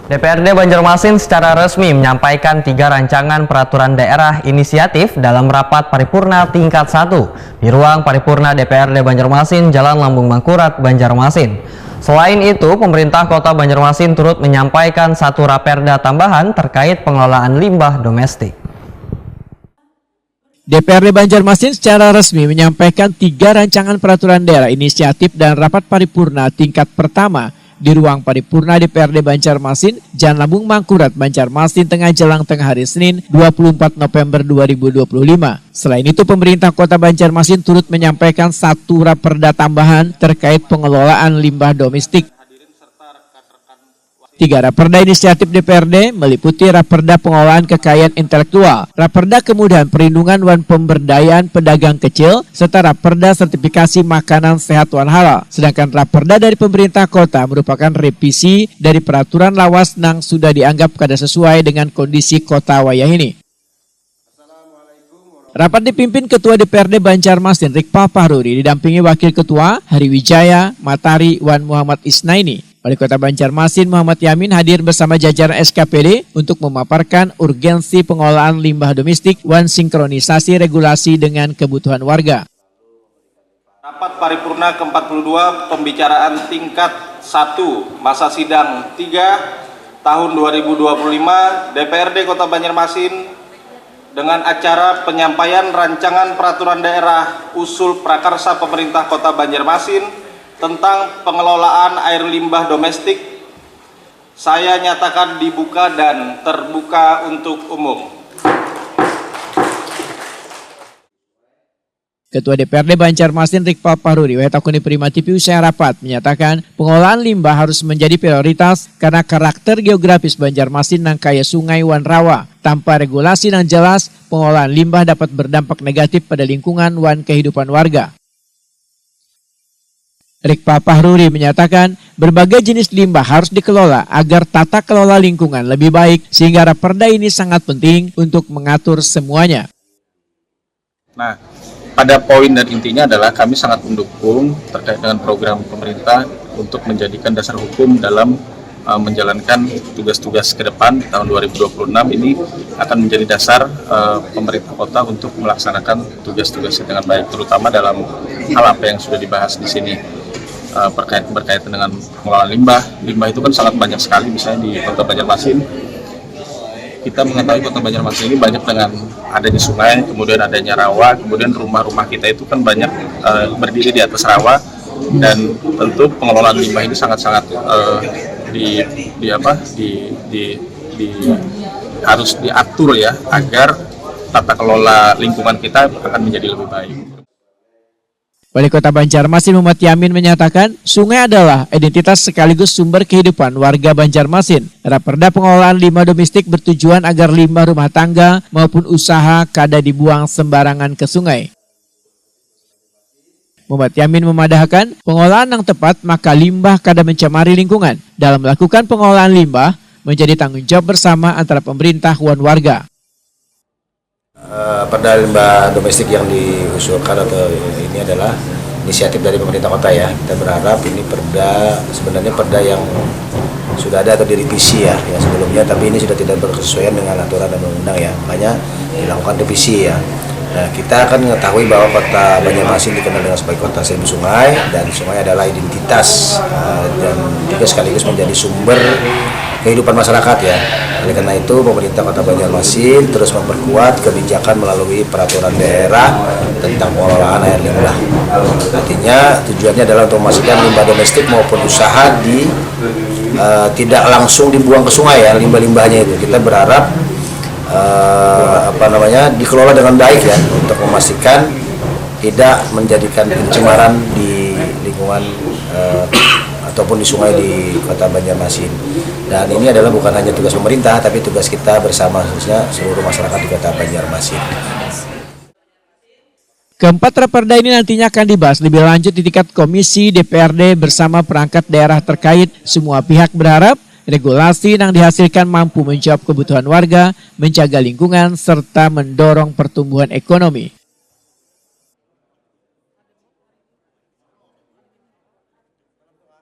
DPRD Banjarmasin secara resmi menyampaikan 3 rancangan peraturan daerah inisiatif dalam rapat paripurna tingkat 1 di ruang paripurna DPRD Banjarmasin, Jalan Lambung Mangkurat, Banjarmasin. Selain itu, pemerintah Kota Banjarmasin turut menyampaikan 1 raperda tambahan terkait pengelolaan limbah domestik. DPRD Banjarmasin secara resmi menyampaikan 3 rancangan peraturan daerah inisiatif dan rapat paripurna tingkat pertama di ruang paripurna DPRD Banjarmasin, Jalan Lambung Mangkurat, Banjarmasin, tengah jelang tengah hari Senin 24 November 2025. Selain itu, pemerintah Kota Banjarmasin turut menyampaikan 1 raperda tambahan terkait pengelolaan limbah domestik. 3 raperda inisiatif DPRD meliputi raperda pengelolaan kekayaan intelektual, raperda kemudahan perlindungan dan pemberdayaan pedagang kecil, serta raperda sertifikasi makanan sehat dan halal. Sedangkan raperda dari pemerintah kota merupakan revisi dari peraturan lawas yang sudah dianggap kada sesuai dengan kondisi kota wayah ini. Rapat dipimpin Ketua DPRD Banjarmasin Rikpa Pahruri didampingi Wakil Ketua Hari Wijaya, Matari, Wan Muhammad Isnaini. Wali Kota Banjarmasin Muhammad Yamin hadir bersama jajaran SKPD untuk memaparkan urgensi pengelolaan limbah domestik dan sinkronisasi regulasi dengan kebutuhan warga. Rapat paripurna ke-42 pembicaraan tingkat 1 masa sidang 3 tahun 2025 DPRD Kota Banjarmasin dengan acara penyampaian rancangan peraturan daerah usul prakarsa pemerintah Kota Banjarmasin tentang pengelolaan air limbah domestik, saya nyatakan dibuka dan terbuka untuk umum. Ketua DPRD Banjarmasin Rikpa Pahruri Wetakuni Prima TV usai rapat menyatakan pengolahan limbah harus menjadi prioritas karena karakter geografis Banjarmasin yang kaya sungai wan rawa. Tanpa regulasi yang jelas, pengolahan limbah dapat berdampak negatif pada lingkungan wan kehidupan warga. Rikpa Pahruri menyatakan berbagai jenis limbah harus dikelola agar tata kelola lingkungan lebih baik sehingga raperda ini sangat penting untuk mengatur semuanya. Nah, pada poin dan intinya adalah kami sangat mendukung terkait dengan program pemerintah untuk menjadikan dasar hukum dalam menjalankan tugas-tugas ke depan tahun 2026 ini akan menjadi dasar pemerintah kota untuk melaksanakan tugas-tugasnya dengan baik, terutama dalam hal apa yang sudah dibahas di sini. Berkaitan dengan pengelolaan limbah. Limbah itu kan sangat banyak sekali, misalnya di Kota Banjarmasin. Kita mengetahui Kota Banjarmasin ini banyak dengan adanya sungai, kemudian adanya rawa, kemudian rumah-rumah kita itu kan banyak berdiri di atas rawa, dan tentu pengelolaan limbah ini sangat-sangat harus diatur ya, agar tata kelola lingkungan kita akan menjadi lebih baik. Wali Kota Banjarmasin Muhammad Yamin menyatakan sungai adalah identitas sekaligus sumber kehidupan warga Banjarmasin. Raperda pengelolaan limbah domestik bertujuan agar limbah rumah tangga maupun usaha kada dibuang sembarangan ke sungai. Muhammad Yamin memadahkan pengolahan yang tepat maka limbah kada mencemari lingkungan. Dalam melakukan pengolahan limbah menjadi tanggung jawab bersama antara pemerintah dan warga. Perda limbah domestik yang diusulkan atau ini adalah inisiatif dari pemerintah kota ya. Kita berharap ini sebenarnya perda yang sudah ada atau direvisi ya sebelumnya, tapi ini sudah tidak berkesesuaian dengan aturan dan undang-undang ya, makanya dilakukan revisi ya. Nah, kita akan mengetahui bahwa Kota Banjarmasin dikenal dengan sebagai kota seribu sungai, dan sungai adalah identitas dan juga sekaligus menjadi sumber kehidupan masyarakat ya. Oleh karena itu, pemerintah Kota Banjarmasin terus memperkuat kebijakan melalui peraturan daerah tentang pengelolaan air limbah. Artinya tujuannya adalah untuk memastikan limbah domestik maupun usaha tidak langsung dibuang ke sungai ya, limbah-limbahnya itu. Kita berharap dikelola dengan baik ya, untuk memastikan tidak menjadikan pencemaran di lingkungan ataupun di sungai di Kota Banjarmasin. Dan ini adalah bukan hanya tugas pemerintah, tapi tugas kita bersama, khususnya seluruh masyarakat di Kota Banjarmasin. Keempat raperda ini nantinya akan dibahas lebih lanjut di tingkat komisi DPRD bersama perangkat daerah terkait. Semua pihak berharap regulasi yang dihasilkan mampu menjawab kebutuhan warga, menjaga lingkungan, serta mendorong pertumbuhan ekonomi.